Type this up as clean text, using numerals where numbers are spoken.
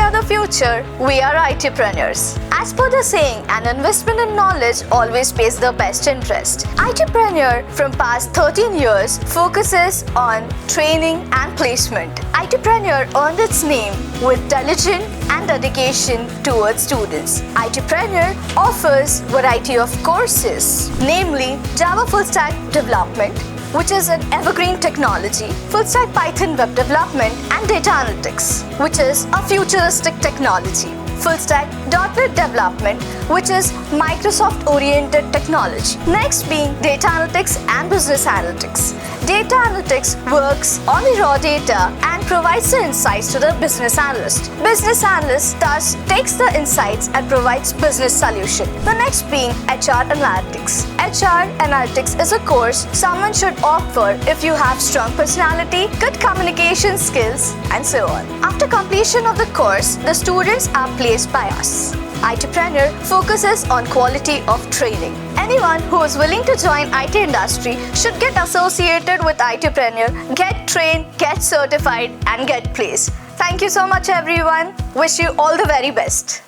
are the future, we are iTpreneur's. As per the saying, an investment in knowledge always pays the best interest. iTpreneur from past 13 years focuses on training and placement. iTpreneur earned its name with diligence and dedication towards students. iTpreneur offers variety of courses, namely Java Full Stack Development, which is an evergreen technology, Full Stack Python Web Development, and Data Analytics, which is a futuristic technology, Full Stack .NET Development, which is Microsoft-oriented technology. Next being Data Analytics and Business Analytics. Data Analytics works on the raw data and provides the insights to the business analyst. Business analyst thus takes the insights and provides business solution. The next being HR Analytics. HR Analytics is a course someone should opt for if you have strong personality, good communication skills, and so on. After completion of the course, the students are placed by us. iTpreneur focuses on quality of training. Anyone who is willing to join IT industry should get associated with iTpreneur, get trained, get certified, and get placed. Thank you so much, everyone. Wish you all the very best.